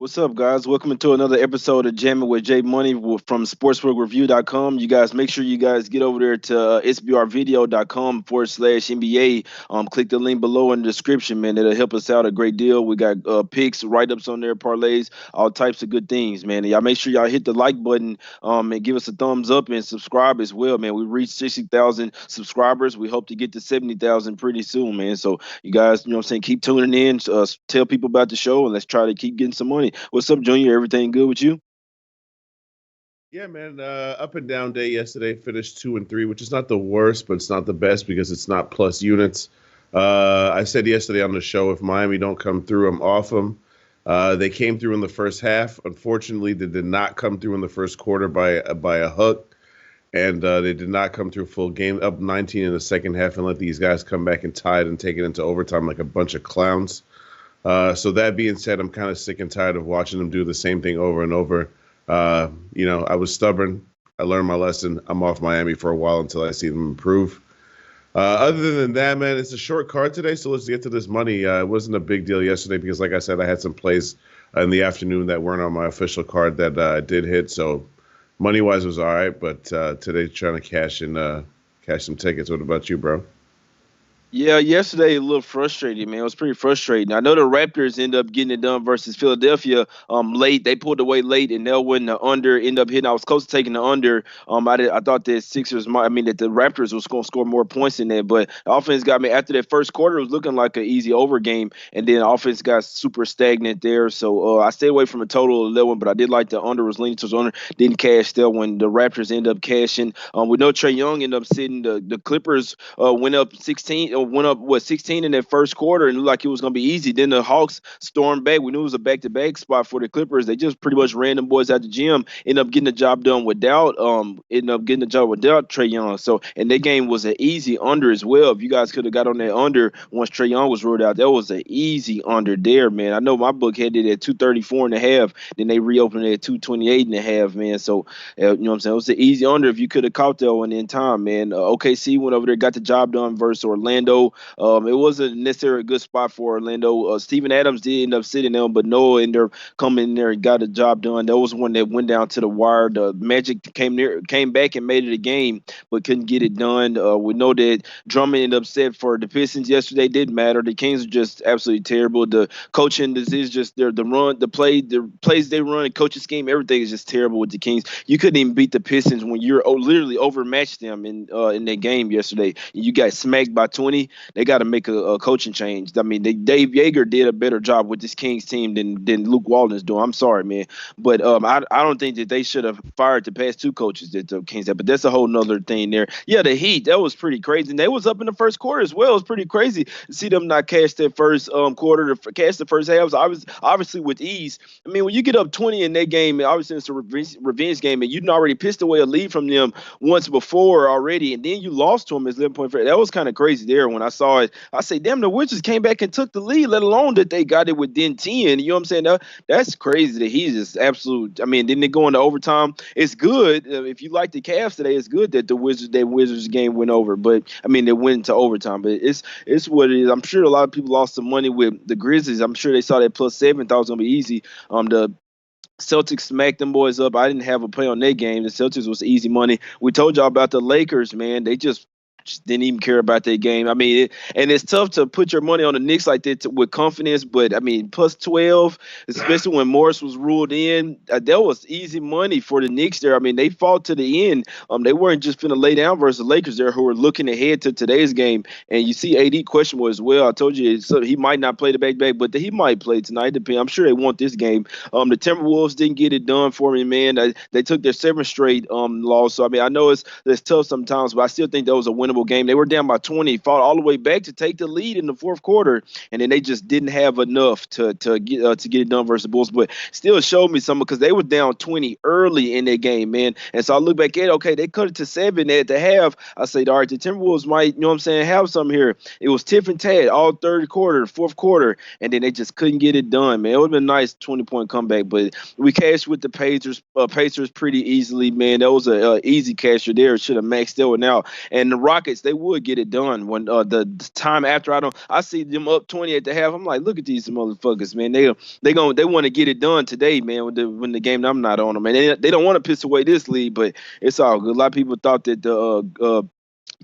What's up, guys? Welcome to another episode of Jammin with J Money from sportsbookreview.com. You guys make sure you guys get over there to sbrvideo.com/NBA. Click the link below in the description, man. It'll help us out a great deal. We got picks, write ups on there, parlays, all types of good things, man. Y'all make sure y'all hit the like button and give us a thumbs up and subscribe as well, man. We reached 60,000 subscribers. We hope to get to 70,000 pretty soon, man. So you guys, you know what I'm saying, keep tuning in, tell people about the show, and let's try to keep getting some money. What's up, Junior? Everything good with you? Yeah, man. Up and down day yesterday. Finished 2-3, which is not the worst, but it's not the best because it's not plus units. I said yesterday on the show, if Miami don't come through, I'm off them. They came through in the first half. Unfortunately, they did not come through in the first quarter by a hook, and they did not come through full game. Up 19 in the second half, and let these guys come back and tie it and take it into overtime like a bunch of clowns. So that being said, I'm kind of sick and tired of watching them do the same thing over and over. I was stubborn. I learned my lesson. I'm off Miami for a while until I see them improve. Other than that, man, it's a short card today, so let's get to this money. It wasn't a big deal yesterday because, like I said, I had some plays in the afternoon that weren't on my official card that did hit. So money-wise was all right, but today trying to cash some tickets. What about you, bro? Yeah, yesterday a little frustrating, man. It was pretty frustrating. I know the Raptors end up getting it done versus Philadelphia late. They pulled away late, and they'll win the under. End up hitting. I was close to taking the under. I thought that Sixers might. I mean that the Raptors was going to score more points than that, but the offense got me after that first quarter. It was looking like an easy over game, and then offense got super stagnant there. So I stayed away from a total of 11, but I did like the under. Was leaning towards under. Didn't cash still when the Raptors end up cashing. We know Trey Young ended up sitting. The Clippers went up 16. Went up 16 in that first quarter and looked like it was going to be easy. Then the Hawks stormed back. We knew it was a back-to-back spot for the Clippers. They just pretty much ran them boys out the gym. Ended up getting the job done without Trey Young. So and that game was an easy under as well. If you guys could have got on that under once Trey Young was ruled out, that was an easy under there, man. I know my book had it at 234 and a half. Then they reopened it at 228 and a half, man. So you know what I'm saying? It was an easy under if you could have caught that one in time, man. OKC went over there, got the job done versus Orlando. It wasn't necessarily a good spot for Orlando. Steven Adams did end up sitting there, but Noah ended up coming in there and got the job done. That was one that went down to the wire. The Magic came back and made it a game, but couldn't get it done. We know that Drummond ended up set for the Pistons yesterday. Didn't matter. The Kings are just absolutely terrible. The coaching, this is just the plays they run, the coaching scheme, everything is just terrible with the Kings. You couldn't even beat the Pistons when you're literally overmatched them in that game yesterday. You got smacked by 20. They got to make a coaching change. I mean, Dave Yeager did a better job with this Kings team than Luke Walton is doing. I'm sorry, man, but I don't think that they should have fired the past two coaches that the Kings had. But that's a whole nother thing there. Yeah, the Heat, that was pretty crazy. And they was up in the first quarter as well. It was pretty crazy to see them not cash that first quarter, to cash the first half. I was obviously with ease. I mean, when you get up 20 in that game, obviously it's a revenge game, and you'd already pissed away a lead from them once before already, and then you lost to them as 11 point. That was kind of crazy there when I saw it. I say, damn, the Wizards came back and took the lead, let alone that they got it within 10. You know what I'm saying? That's crazy that he's just absolute. I mean, didn't it go into overtime? It's good. If you like the Cavs today, it's good that the Wizards game went over. But I mean, they went into overtime. But it's what it is. I'm sure a lot of people lost some money with the Grizzlies. I'm sure they saw that +7, thought it was gonna be easy. The Celtics smacked them boys up. I didn't have a play on that game. The Celtics was easy money. We told y'all about the Lakers, man. They just didn't even care about that game. I mean, and it's tough to put your money on the Knicks like that with confidence, but I mean, +12, especially when Morris was ruled in, that was easy money for the Knicks there. I mean, they fought to the end. They weren't just finna lay down versus the Lakers there, who were looking ahead to today's game. And you see AD questionable as well. I told you, so he might not play the back, but he might play tonight. I'm sure they want this game. The Timberwolves didn't get it done for me, man. They took their 7th straight loss. So I mean, I know it's tough sometimes, but I still think that was a winnable game. They were down by 20, fought all the way back to take the lead in the fourth quarter, and then they just didn't have enough to get it done versus the Bulls. But still showed me something because they were down 20 early in that game, man. And so I look back at it, okay, they cut it to 7 at the half. I said, all right, the Timberwolves might, you know what I'm saying, have something here. It was tiff and tat all third quarter, fourth quarter, and then they just couldn't get it done, man. It would have been a nice 20-point comeback, but we cashed with the Pacers pretty easily, man. That was a easy casher there. Should have maxed that one out. And the Rockets Rockets, they would get it done when the time after I see them up 20 at the half. I'm like, look at these motherfuckers, man. They want to get it done today, man. When the game I'm not on them, and they don't want to piss away this lead, but it's all good. A lot of people thought that the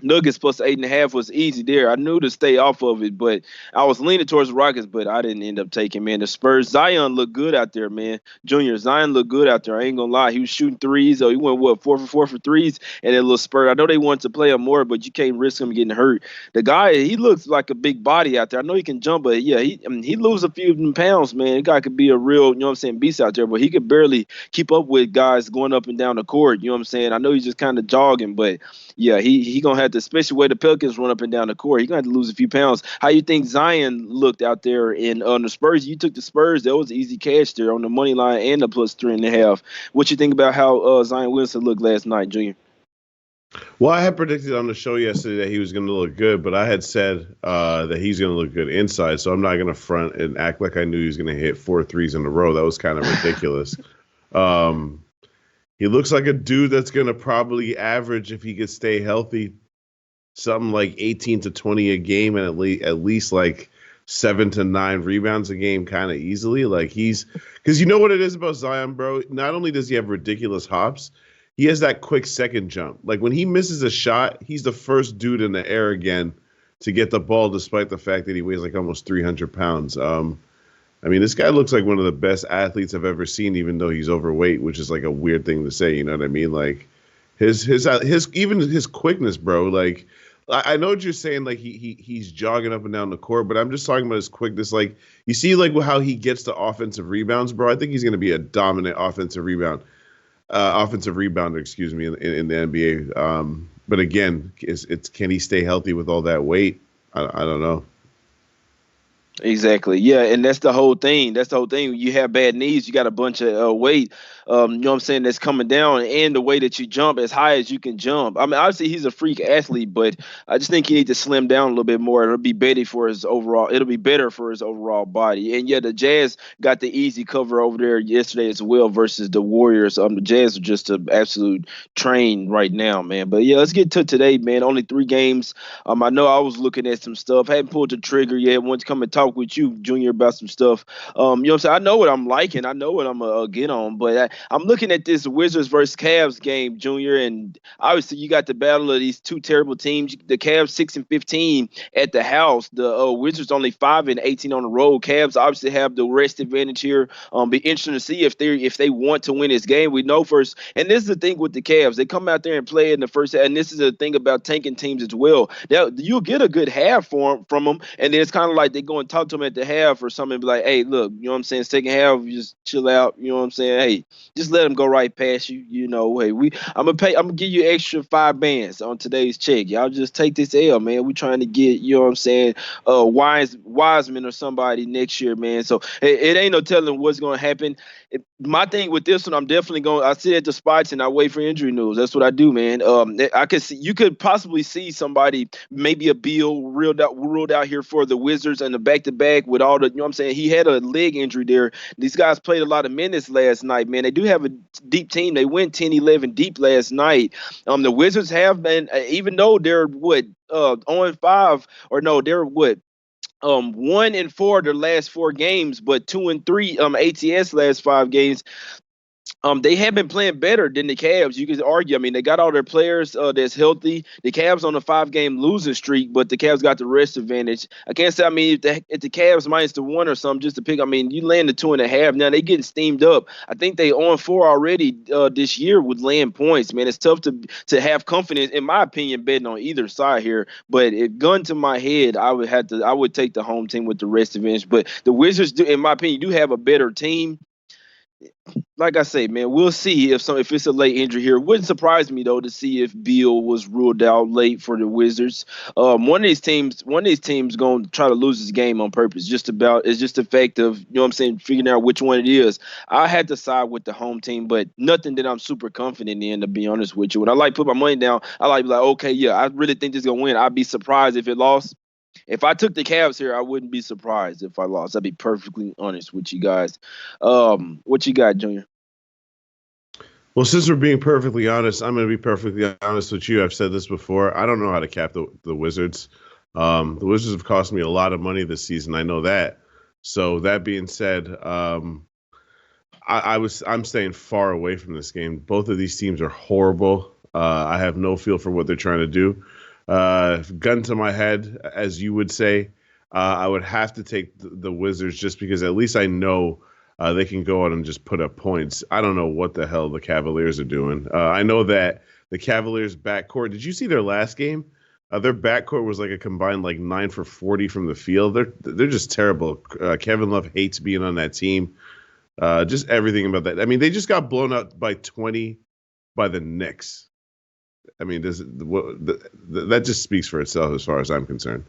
Nuggets plus 8.5 was easy there. I knew to stay off of it, but I was leaning towards the Rockets, but I didn't end up taking, man. The Spurs, Zion looked good out there, man. Junior, Zion looked good out there. I ain't gonna lie. He was shooting threes. He went, 4 for 4 for threes, and then a little Spurs. I know they wanted to play him more, but you can't risk him getting hurt. The guy, he looks like a big body out there. I know he can jump, but yeah, he lose a few pounds, man. The guy could be a real, you know what I'm saying, beast out there, but he could barely keep up with guys going up and down the court. You know what I'm saying? I know he's just kind of jogging, but yeah, he gonna have to, especially where the Pelicans run up and down the court. He gonna have to lose a few pounds. How you think Zion looked out there in on the Spurs? You took the Spurs. That was easy cash there on the money line and the plus 3.5. What you think about how Zion Williamson looked last night, Junior? Well, I had predicted on the show yesterday that he was going to look good, but I had said that he's going to look good inside, so I'm not going to front and act like I knew he was going to hit 4 threes in a row. That was kind of ridiculous. He looks like a dude that's going to probably average, if he could stay healthy, something like 18 to 20 a game and at least like 7 to 9 rebounds a game kind of easily. Like because you know what it is about Zion, bro? Not only does he have ridiculous hops, he has that quick second jump. Like when he misses a shot, he's the first dude in the air again to get the ball, despite the fact that he weighs like almost 300 pounds. I mean, this guy looks like one of the best athletes I've ever seen, even though he's overweight, which is like a weird thing to say. You know what I mean? Like his even his quickness, bro. Like I know what you're saying. Like he's jogging up and down the court, but I'm just talking about his quickness. Like you see, like how he gets the offensive rebounds, bro. I think he's going to be a dominant offensive rebounder, excuse me, in the NBA. But again, it's can he stay healthy with all that weight? I don't know. Exactly. Yeah, and that's the whole thing. That's the whole thing. You have bad knees, you got a bunch of weight, you know what I'm saying, that's coming down, and the way that you jump as high as you can jump. I mean, obviously he's a freak athlete, but I just think he needs to slim down a little bit more. It'll be better for his overall body. And yeah, the Jazz got the easy cover over there yesterday as well versus the Warriors. The Jazz are just an absolute train right now, man. But yeah, let's get to today, man. Only 3 games. I know I was looking at some stuff. Hadn't pulled the trigger yet. Want to come and talk with you, Junior, about some stuff. You know what I'm saying? I know what I'm liking. I know what I'm going to get on. But I'm looking at this Wizards versus Cavs game, Junior, and obviously you got the battle of these two terrible teams. The Cavs 6-15 at the house. The Wizards only 5-18 on the road. Cavs obviously have the rest advantage here. Be interesting to see if they want to win this game. We know first, and this is the thing with the Cavs. They come out there and play in the first half, and this is the thing about tanking teams as well. Now, you'll get a good half from them, and then it's kind of like they go and talk to them at the half or something and be like, hey, look, you know what I'm saying, second half, you just chill out, you know what I'm saying? Hey, just let them go right past you. You know, hey, I'm gonna give you extra 5 bands on today's check. Y'all just take this L, man. We trying to get, you know what I'm saying, Wiseman or somebody next year, man. So it ain't no telling what's gonna happen. My thing with this one, I sit at the spots and I wait for injury news. That's what I do, man. You could possibly see somebody, maybe a Beal ruled out here for the Wizards and the back-to-back with all the, you know what I'm saying, he had a leg injury there. These guys played a lot of minutes last night, man. They do have a deep team. They went 10-11 deep last night. The Wizards have been, even though they're on 5, or no, they're 1-4 their last 4 games, but 2-3 ATS last 5 games. They have been playing better than the Cavs. You could argue. I mean, they got all their players that's healthy. The Cavs on a 5-game losing streak, but the Cavs got the rest advantage. I can't say. I mean, if the Cavs minus the 1 or something, just to pick. I mean, you land the 2.5. Now they getting steamed up. I think they on 4 already this year with laying points. Man, it's tough to have confidence, in my opinion, betting on either side here. But if gun to my head, I would take the home team with the rest advantage. But the Wizards, in my opinion, do have a better team. Like I say, man, we'll see if it's a late injury here. It wouldn't surprise me though to see if Beal was ruled out late for the Wizards. One of these teams going to try to lose this game on purpose. It's just the fact of, you know what I'm saying, figuring out which one it is. I had to side with the home team, but nothing that I'm super confident in, to be honest with you. When I like put my money down, I like be like, okay, yeah, I really think this is gonna win. I'd be surprised if it lost. If I took the Cavs here, I wouldn't be surprised if I lost. I'd be perfectly honest with you guys. What you got, Junior? Well, since we're being perfectly honest, I'm going to be perfectly honest with you. I've said this before. I don't know how to cap the Wizards. The Wizards have cost me a lot of money this season. I know that. So that being said, I'm staying far away from this game. Both of these teams are horrible. I have no feel for what they're trying to do. Gun to my head, as you would say, I would have to take the Wizards just because at least I know they can go out and just put up points. I don't know what the hell the Cavaliers are doing. I know that the Cavaliers backcourt. Did you see their last game? Their backcourt was like a combined like 9 for 40 from the field. They're just terrible. Kevin Love hates being on that team. Just everything about that. I mean, they just got blown out by 20 by the Knicks. I mean, that just speaks for itself as far as I'm concerned.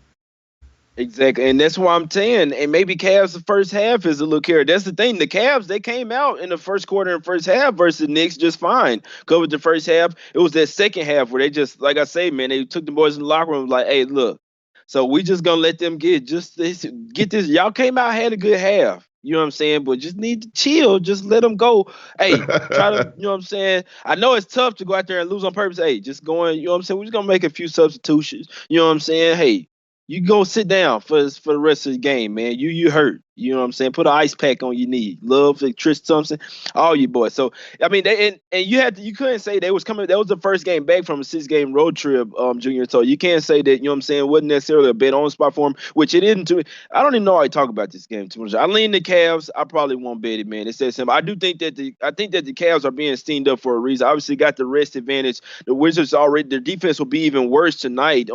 Exactly, and that's why I'm saying, and maybe Cavs the first half is a little carry. That's the thing. The Cavs, they came out in the first quarter and first half versus the Knicks just fine. Covered the first half. It was that second half where they just, like I say, man, they took the boys in the locker room like, hey, look, so we just gonna let them get this. Y'all came out, had a good half. You know what I'm saying? But just need to chill. Just let them go. Hey, try to, you know what I'm saying? I know it's tough to go out there and lose on purpose. Hey, just going, you know what I'm saying? We're just gonna make a few substitutions. You know what I'm saying? Hey, you go sit down for the rest of the game, man. You hurt. You know what I'm saying? Put an ice pack on your knee. Love, like Trish Thompson, all you boys. So I mean, and you couldn't say they was coming. That was the first game back from a 6-game road trip, Junior. So you can't say that. You know what I'm saying? Wasn't necessarily a bet on spot for him, which it isn't. I don't even know how I talk about this game too much. I lean the Cavs. I probably won't bet it, man. It says him. I do think that the Cavs are being steamed up for a reason. Obviously, got the rest advantage. The Wizards already. Their defense will be even worse tonight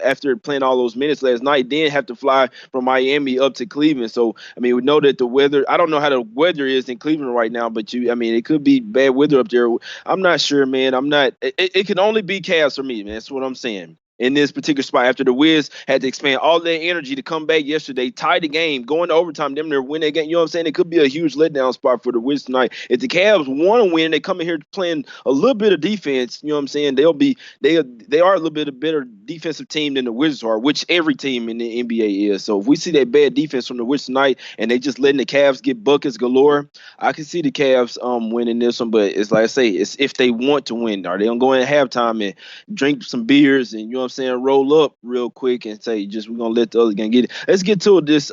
after playing all those minutes last night. Then have to fly from Miami up to Cleveland. So I mean, we know that the weather. I don't know how the weather is in Cleveland right now, but it could be bad weather up there. I'm not sure, man. I'm not. It can only be Cavs for me, man. That's what I'm saying. In this particular spot, after the Wiz had to expand all their energy to come back yesterday, tie the game, going to overtime, them there win that game. You know what I'm saying? It could be a huge letdown spot for the Wiz tonight. If the Cavs want to win, they come in here playing a little bit of defense. You know what I'm saying? They are a little bit of better defensive team than the Wizards are, which every team in the NBA is. So if we see that bad defense from the Wizards tonight, and they just letting the Cavs get buckets galore, I can see the Cavs winning this one. But it's like I say, it's if they want to win. Are they gonna go in at halftime and drink some beers and, you know what I'm saying, roll up real quick and say, just we're gonna let the other game get it. Let's get to this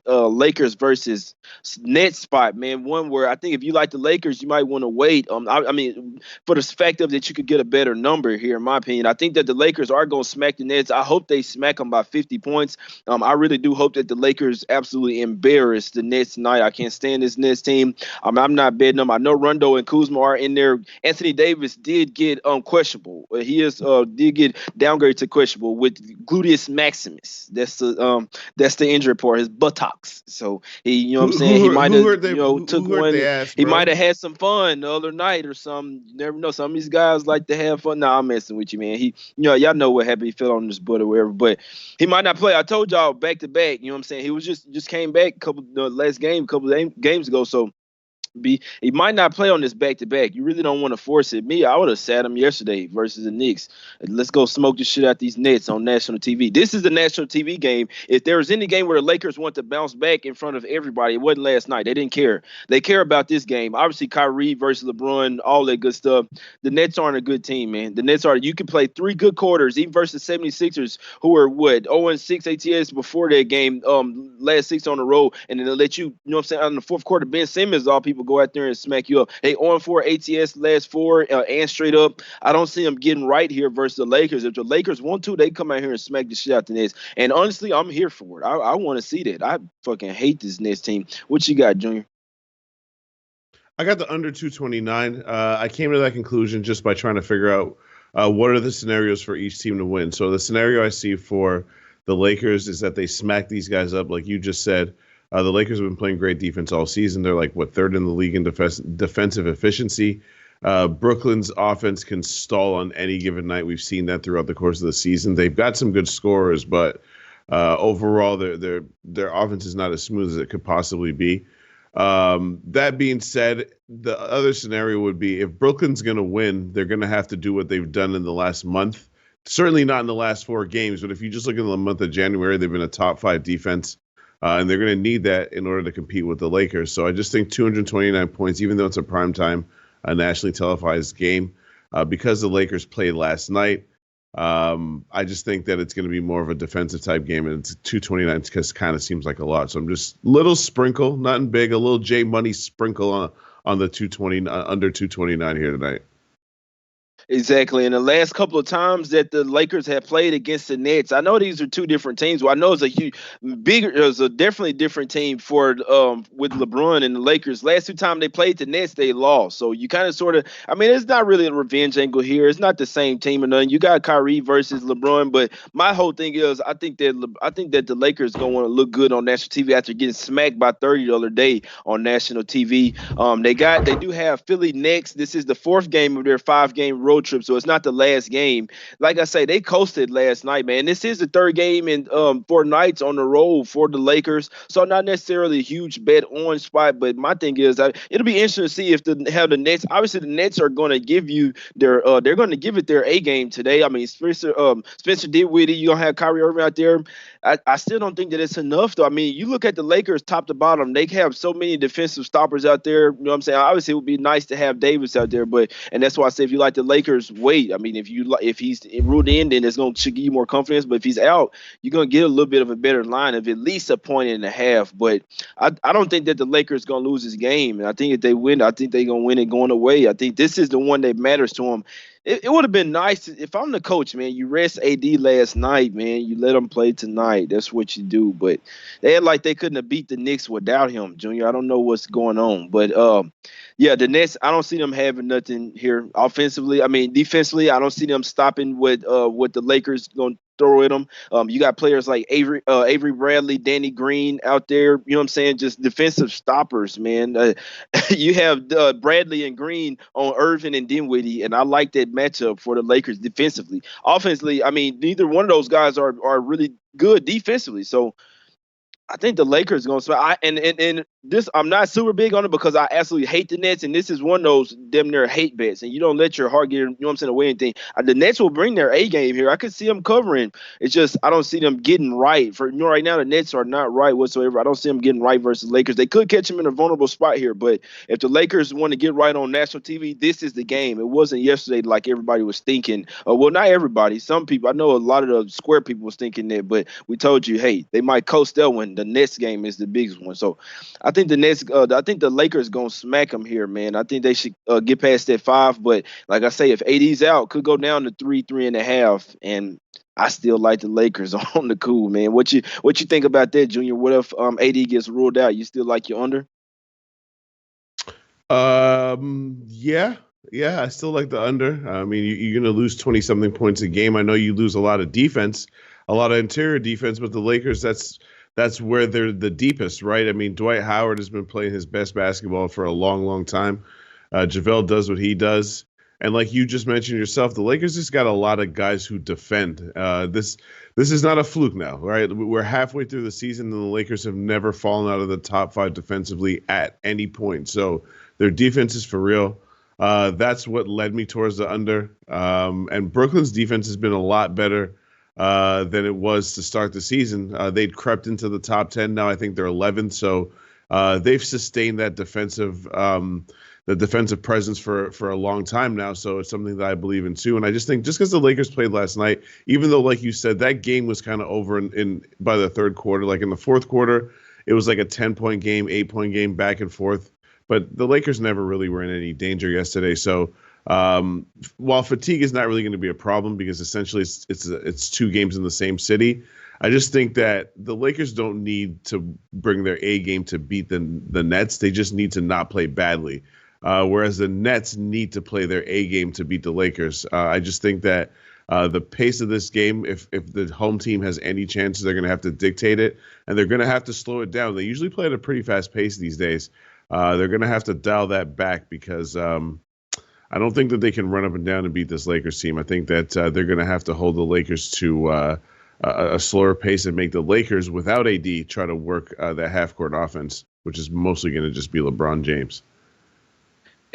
Lakers versus Nets spot, man. One where I think if you like the Lakers, you might want to wait. I mean, for the fact of that you could get a better number here, in my opinion. I think that the Lakers are gonna smack the Nets. I hope they smack them by 50 points. I really do hope that the Lakers absolutely embarrass the Nets tonight. I can't stand this Nets team. I'm not betting them. I know Rondo and Kuzma are in there. Anthony Davis did get questionable. He did get downgraded to questionable with gluteus maximus. That's the injury part, his buttocks. So he, you know what I'm saying, he might have, took one. He might have had some fun the other night or something. You never know. Some of these guys like to have fun. Nah, I'm messing with you, man. He, y'all know what happened. He fell on his butt or whatever, but he might not play. I told y'all back to back. You know what I'm saying? He was just came back couple games ago. So he might not play on this back to back. You really don't want to force it. I would have sat him yesterday versus the Knicks. Let's go smoke the shit out these Nets on national TV. This is the national TV game. If there was any game where the Lakers want to bounce back in front of everybody, it wasn't last night. They didn't care. They care about this game. Obviously, Kyrie versus LeBron, all that good stuff. The Nets aren't a good team, man. The Nets are. You can play 3 good quarters, even versus 76ers, who are 0-6 ATS before that game, last 6 on the road, and then they'll let you, know what I'm saying, on the fourth quarter, Ben Simmons, all people go out there and smack you up. They 0-4 ATS last 4 and straight up. I don't see them getting right here versus the Lakers. If the Lakers want to, they come out here and smack the shit out the Nets. And honestly, I'm here for it. I want to see that. I fucking hate this Nets team. What you got, Junior? I got the under 229. I came to that conclusion just by trying to figure out what are the scenarios for each team to win. So the scenario I see for the Lakers is that they smack these guys up, like you just said. The Lakers have been playing great defense all season. They're like, third in the league in defensive efficiency. Brooklyn's offense can stall on any given night. We've seen that throughout the course of the season. They've got some good scorers, but overall, their offense is not as smooth as it could possibly be. That being said, the other scenario would be if Brooklyn's going to win, they're going to have to do what they've done in the last month. Certainly not in the last 4 games, but if you just look in the month of January, they've been a top 5 defense. And they're going to need that in order to compete with the Lakers. So I just think 229 points, even though it's a prime time a nationally televised game. Because the Lakers played last night, I just think that it's going to be more of a defensive type game, and it's 229 because kind of seems like a lot. So I'm just little sprinkle, nothing big, a little J Money sprinkle on the 220 under 229 here tonight. Exactly. And the last couple of times that the Lakers have played against the Nets, I know these are two different teams. Well, I know it's a huge, bigger, it was a definitely different team for with LeBron and the Lakers. Last two times they played the Nets, they lost. So you kind of sort of, I mean, it's not really a revenge angle here. It's not the same team or nothing. You got Kyrie versus LeBron, but my whole thing is, I think that the Lakers gonna want to look good on national TV after getting smacked by 30 the other day on national TV. They do have Philly next. This is the fourth game of their 5-game road trip, so it's not the last game. Like I say, they coasted last night, man. This is the third game in 4 nights on the road for the Lakers, so not necessarily a huge bet on spot. But my thing is, it'll be interesting to see if how the Nets. Obviously, the Nets are going to give you they're going to give it their A game today. I mean, Spencer Dinwiddie, you gonna have Kyrie Irving out there. I still don't think that it's enough, though. I mean, you look at the Lakers top to bottom, they have so many defensive stoppers out there. You know what I'm saying? Obviously, it would be nice to have Davis out there, and that's why I say if you like the Lakers, wait. I mean, if he's ruled in, then it's going to give you more confidence. But if he's out, you're going to get a little bit of a better line of at least a point and a half. But I don't think that the Lakers going to lose this game. And I think if they win, I think they're going to win it going away. I think this is the one that matters to them. It would have been nice if I'm the coach, man. You rest AD last night, man. You let him play tonight. That's what you do. But they had like they couldn't have beat the Knicks without him, Junior. I don't know what's going on, but yeah, the Nets. I don't see them having nothing here offensively. I mean, defensively, I don't see them stopping what the Lakers going to throw at them. You got players like Avery Bradley, Danny Green out there. You know what I'm saying? Just defensive stoppers, man. You have Bradley and Green on Irving and Dinwiddie, and I like that matchup for the Lakers defensively. Offensively, I mean, neither one of those guys are really good defensively. So I think the Lakers going to and this I'm not super big on it because I absolutely hate the Nets, and this is one of those damn near hate bets, and you don't let your heart get, you know what I'm saying, away anything. The Nets will bring their A game here. I could see them covering. It's just I don't see them getting right. Right now the Nets are not right whatsoever. I don't see them getting right versus Lakers. They could catch them in a vulnerable spot here, but if the Lakers want to get right on national TV, this is the game. It wasn't yesterday like everybody was thinking. Well, not everybody. Some people. I know a lot of the square people was thinking that, but we told you, hey, they might coast that one. The Nets game is the biggest one. So I think I think the Lakers gonna smack them here, man. I think they should get past that 5. But like I say, if AD's out, could go down to 3.5, and I still like the Lakers on the cool, man. What you think about that, Junior? What if AD gets ruled out? You still like your under? Yeah, I still like the under. I mean, you're gonna lose 20-something points a game. I know you lose a lot of defense, a lot of interior defense, but the Lakers, that's where they're the deepest, right? I mean, Dwight Howard has been playing his best basketball for a long, long time. JaVale does what he does. And like you just mentioned yourself, the Lakers just got a lot of guys who defend. This is not a fluke now, right? We're halfway through the season, and the Lakers have never fallen out of the top 5 defensively at any point. So their defense is for real. That's what led me towards the under. And Brooklyn's defense has been a lot better than it was to start the season. They'd crept into the top 10. Now I think they're 11th. So they've sustained that defensive presence for a long time now. So it's something that I believe in too. And I just think just because the Lakers played last night, even though, like you said, that game was kind of over in by the third quarter, like in the fourth quarter, it was like a 10-point game, 8-point game back and forth. But the Lakers never really were in any danger yesterday. So while fatigue is not really going to be a problem because essentially it's 2 games in the same city, I just think that the Lakers don't need to bring their A game to beat the Nets. They just need to not play badly. Whereas the Nets need to play their A game to beat the Lakers. I just think that the pace of this game, if the home team has any chances, they're going to have to dictate it, and they're going to have to slow it down. They usually play at a pretty fast pace these days. They're going to have to dial that back because I don't think that they can run up and down and beat this Lakers team. I think that they're going to have to hold the Lakers to a slower pace and make the Lakers, without AD, try to work that half-court offense, which is mostly going to just be LeBron James.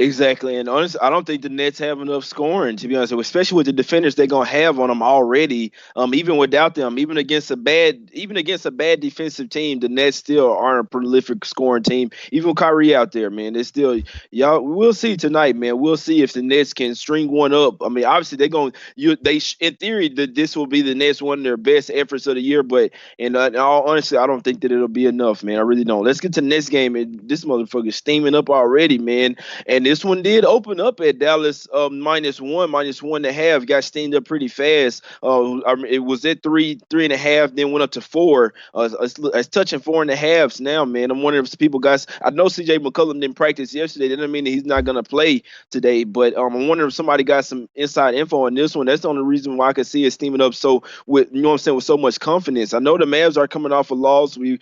Exactly, and honestly, I don't think the Nets have enough scoring to be honest, especially with the defenders they're gonna have on them already. Even without them, even against a bad defensive team, the Nets still aren't a prolific scoring team. Even with Kyrie out there, man, they still y'all. We'll see tonight, man. We'll see if the Nets can string one up. I mean, obviously they're going. In theory, this will be the Nets one of their best efforts of the year, but in all honesty, I don't think that it'll be enough, man. I really don't. Let's get to the next game, and this motherfucker's steaming up already, man. And this one did open up at Dallas minus one and a half. Got steamed up pretty fast. It was at 3.5, then went up to 4. It's touching 4.5s now, man. I'm wondering if people guys. I know CJ McCollum didn't practice yesterday. That doesn't mean that he's not gonna play today. But I'm wondering if somebody got some inside info on this one. That's the only reason why I could see it steaming up so with what I'm saying with so much confidence. I know the Mavs are coming off a loss. We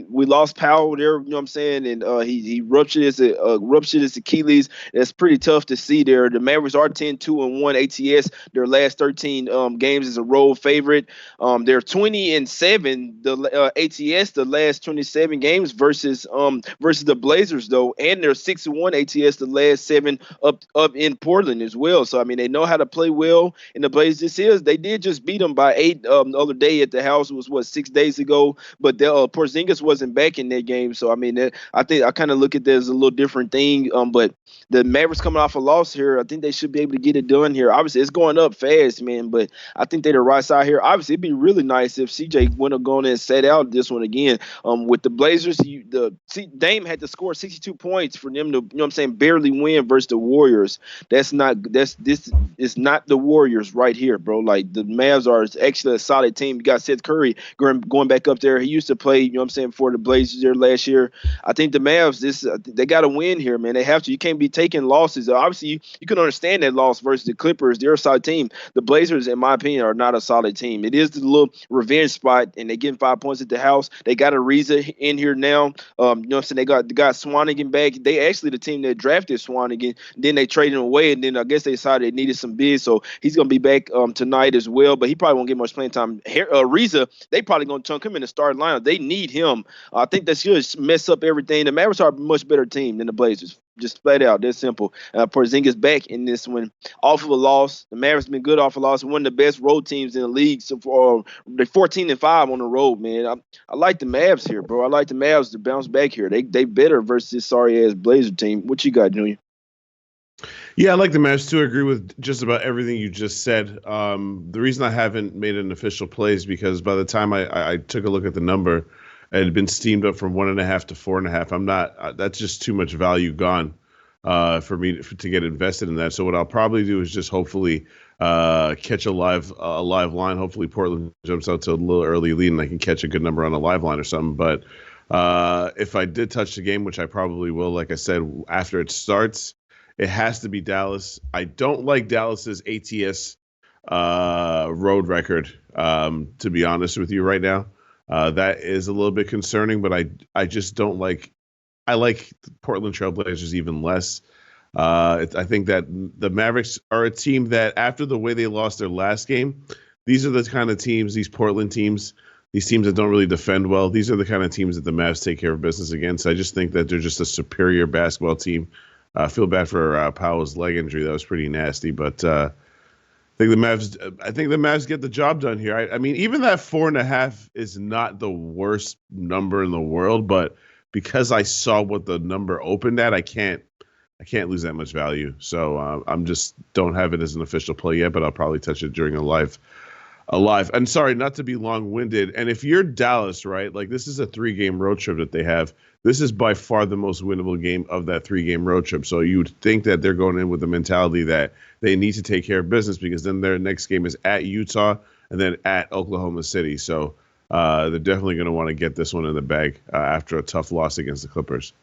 lost Powell there. You know what I'm saying, and he ruptured his Achilles. That's pretty tough to see there. The Mavericks are 10-2-1 ATS. Their last 13 games as a road favorite. They're 20-7 the ATS the last 27 games versus the Blazers though, and they're 6-1 ATS the last 7 up in Portland as well. So I mean they know how to play well. And the Blazers they did just beat them by 8 the other day at the house. It was 6 days ago, but Porzingis wasn't back in that game. So I mean I think I kind of look at that as a little different thing. But the Mavericks coming off a loss here, I think they should be able to get it done here. Obviously, it's going up fast, man, but I think they're the right side here. Obviously, it'd be really nice if CJ went up going and sat out this one again. With the Blazers, Dame had to score 62 points for them to, you know what I'm saying, barely win versus the Warriors. This is not the Warriors right here, bro. Like the Mavs are actually a solid team. You got Seth Curry going back up there. He used to play, you know what I'm saying, for the Blazers there last year. I think the Mavs, they got to win here, man. They have to. You can't be taking losses. Obviously, you can understand that loss versus the Clippers. They're a solid team. The Blazers, in my opinion, are not a solid team. It is the little revenge spot, and they getting 5 points at the house. They got Ariza in here now. You know what I'm saying? They got Swanigan back. They actually the team that drafted Swanigan. Then they traded him away, and then I guess they decided they needed some bids, so he's gonna be back tonight as well. But he probably won't get much playing time. Ariza, they probably gonna chunk him in the starting lineup. They need him. I think that's should mess up everything. The Mavericks are a much better team than the Blazers. Just flat out, that's simple. Porzingis back in this one, off of a loss. The Mavericks been good off a loss. One of the best road teams in the league. So they're 14-5 on the road, man. I like the Mavs here, bro. I like the Mavs to bounce back here. They better versus this sorry ass Blazer team. What you got, Junior? Yeah, I like the Mavs too. I agree with just about everything you just said. The reason I haven't made an official play is because by the time I took a look at the number, it had been steamed up from 1.5 to 4.5. I'm not. That's just too much value gone for me to get invested in that. So what I'll probably do is just hopefully catch a live line. Hopefully Portland jumps out to a little early lead and I can catch a good number on a live line or something. But if I did touch the game, which I probably will, like I said, after it starts, it has to be Dallas. I don't like Dallas's ATS road record, to be honest with you right now. That is a little bit concerning, but I just don't like. I like the Portland Trailblazers even less. I think that the Mavericks are a team that, after the way they lost their last game, these are the kind of teams, these Portland teams, these teams that don't really defend well. These are the kind of teams that the Mavs take care of business against. I just think that they're just a superior basketball team. I feel bad for Powell's leg injury. That was pretty nasty, but I think the Mavs get the job done here. I mean, even that 4.5 is not the worst number in the world, but because I saw what the number opened at, I can't lose that much value. So I'm just don't have it as an official play yet, but I'll probably touch it during a live. And sorry, not to be long-winded. And if you're Dallas, right, like this is a 3-game road trip that they have. This is by far the most winnable game of that 3-game road trip. So you'd think that they're going in with the mentality that they need to take care of business because then their next game is at Utah and then at Oklahoma City. So they're definitely going to want to get this one in the bag after a tough loss against the Clippers.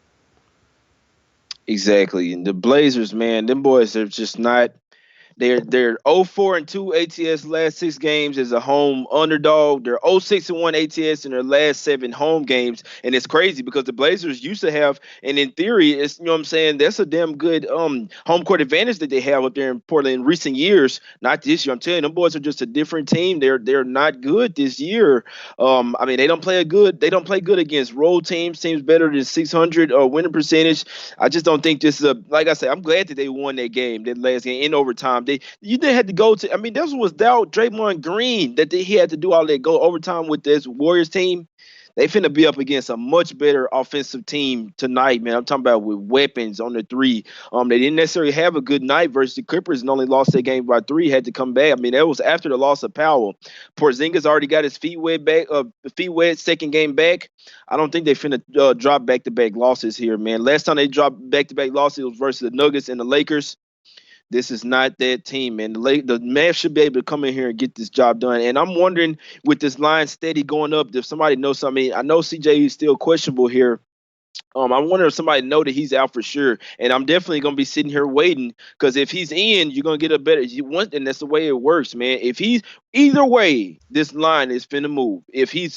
Exactly. And the Blazers, man, them boys are just not. They're 0-4-2 ATS last 6 games as a home underdog. They're 0-6-1 ATS in their last 7 home games, and it's crazy because the Blazers used to have, and in theory, it's you know what I'm saying. That's a damn good home court advantage that they have up there in Portland in recent years. Not this year. I'm telling you, them boys are just a different team. They're not good this year. I mean, they don't play good against road teams. Teams better than 600 winning percentage. I just don't think this is a like I said. I'm glad that they won that game, that last game in overtime. You didn't have to go to. I mean, this was without Draymond Green he had to do all that go overtime with this Warriors team. They finna be up against a much better offensive team tonight, man. I'm talking about with weapons on the three. They didn't necessarily have a good night versus the Clippers and only lost that game by 3. Had to come back. I mean, that was after the loss of Powell. Porzingis already got his feet wet back. Feet wet second game back. I don't think they finna drop back-to-back losses here, man. Last time they dropped back-to-back losses was versus the Nuggets and the Lakers. This is not that team, man. The Mavs should be able to come in here and get this job done. And I'm wondering, with this line steady going up, if somebody knows something. I know CJ is still questionable here. I wonder if somebody know that he's out for sure, and I'm definitely gonna be sitting here waiting because if he's in, you're gonna get a better. You want, and that's the way it works, man. If he's either way, this line is finna move. If he's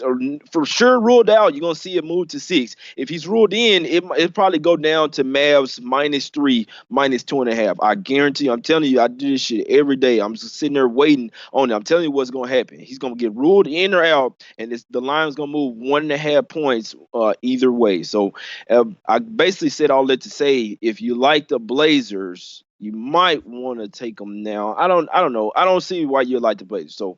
for sure ruled out, you're gonna see it move to 6. If he's ruled in, it probably go down to Mavs -3, -2.5. I guarantee. I'm telling you, I do this shit every day. I'm just sitting there waiting on it. I'm telling you what's gonna happen. He's gonna get ruled in or out, and the line's gonna move 1.5 points either way. So. I basically said all that to say, if you like the Blazers, you might want to take them now. I don't know. I don't see why you like the Blazers. So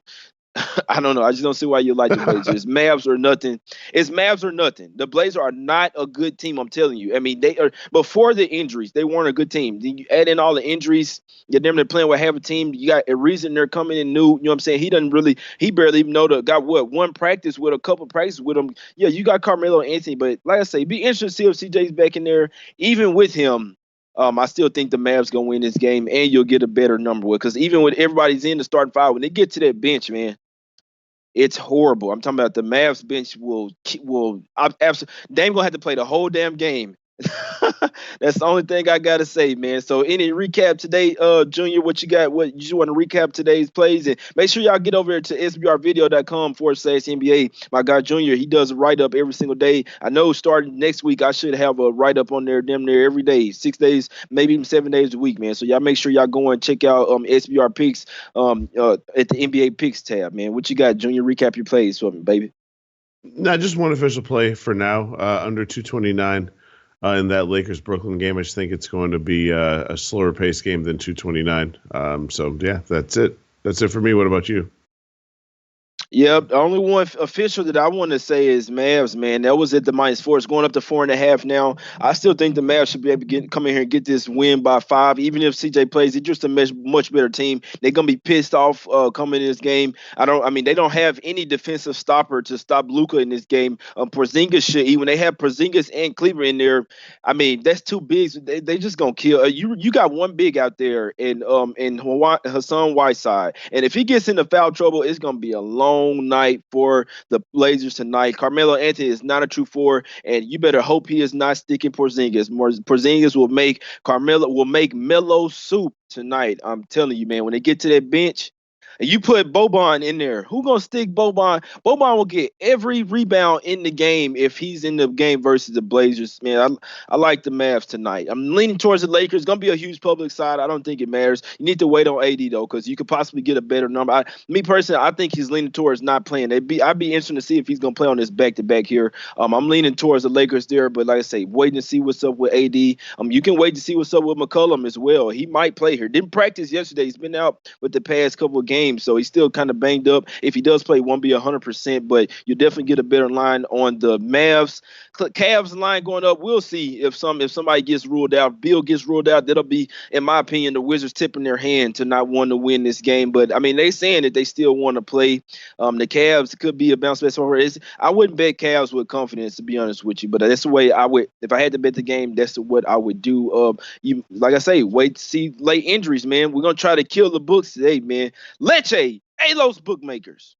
I don't know. I just don't see why you like the Blazers. It's Mavs or nothing. It's Mavs or nothing. The Blazers are not a good team. I'm telling you. I mean, they are before the injuries. They weren't a good team. Then you add in all the injuries. They're playing with half a team. You got a reason they're coming in new. You know what I'm saying? He barely even know got one practice with a couple practices with him. Yeah, you got Carmelo Anthony, but like I say, be interested to see if CJ's back in there. Even with him, I still think the Mavs gonna win this game, and you'll get a better number with because even with everybody's in the starting five, when they get to that bench, man. It's horrible. I'm talking about the Mavs bench will absolutely. Dame gonna have to play the whole damn game. That's the only thing I gotta say, man. So, any recap today, Junior? What you got? What you want to recap today's plays? And make sure y'all get over here to sbrvideo.com/NBA. My guy Junior, he does a write up every single day. I know starting next week, I should have a write up on there, damn near every day, 6 days, maybe even 7 days a week, man. So y'all make sure y'all go and check out SBR picks at the NBA picks tab, man. What you got, Junior? Recap your plays for me, baby. Not just one official play for now, under 229 in that Lakers Brooklyn game. I just think it's going to be a slower pace game than 229. So yeah, that's it. That's it for me. What about you? Yep, the only one official that I want to say is Mavs, man. That was at the -4. It's going up to 4.5 now. I still think the Mavs should be able to come in here and get this win by 5. Even if CJ plays, it's just a much better team. They're gonna be pissed off coming in this game. I mean, they don't have any defensive stopper to stop Luka in this game. Porzingis should. Even they have Porzingis and Kleber in there. I mean, that's two bigs. They just gonna kill. You got one big out there in Hassan Whiteside, and if he gets into foul trouble, it's gonna be a long night for the Blazers tonight. Carmelo Anthony is not a true 4, and you better hope he is not sticking Porzingis. Porzingis will make Melo soup tonight. I'm telling you, man. When they get to that bench, and you put Boban in there, who gonna stick Boban? Boban will get every rebound in the game if he's in the game versus the Blazers. Man, I like the Mavs tonight. I'm leaning towards the Lakers. Gonna be a huge public side. I don't think it matters. You need to wait on AD though, because you could possibly get a better number. Me personally, I think he's leaning towards not playing. I'd be interested to see if he's gonna play on this back-to-back here. I'm leaning towards the Lakers there, but like I say, waiting to see what's up with AD. You can wait to see what's up with McCollum as well. He might play here. Didn't practice yesterday. He's been out with the past couple of games. So he's still kind of banged up. If he does play, won't be 100%, but you definitely get a better line on the Mavs. Cavs line going up. We'll see if somebody gets ruled out. Bill gets ruled out. That'll be, in my opinion, the Wizards tipping their hand to not want to win this game. But I mean, they saying that they still want to play. The Cavs could be a bounce back. I wouldn't bet Cavs with confidence, to be honest with you. But that's the way I would. If I had to bet the game, that's what I would do. Like I say, wait to see late injuries, man. We're gonna try to kill the books today, man. Leche, hey, Los bookmakers.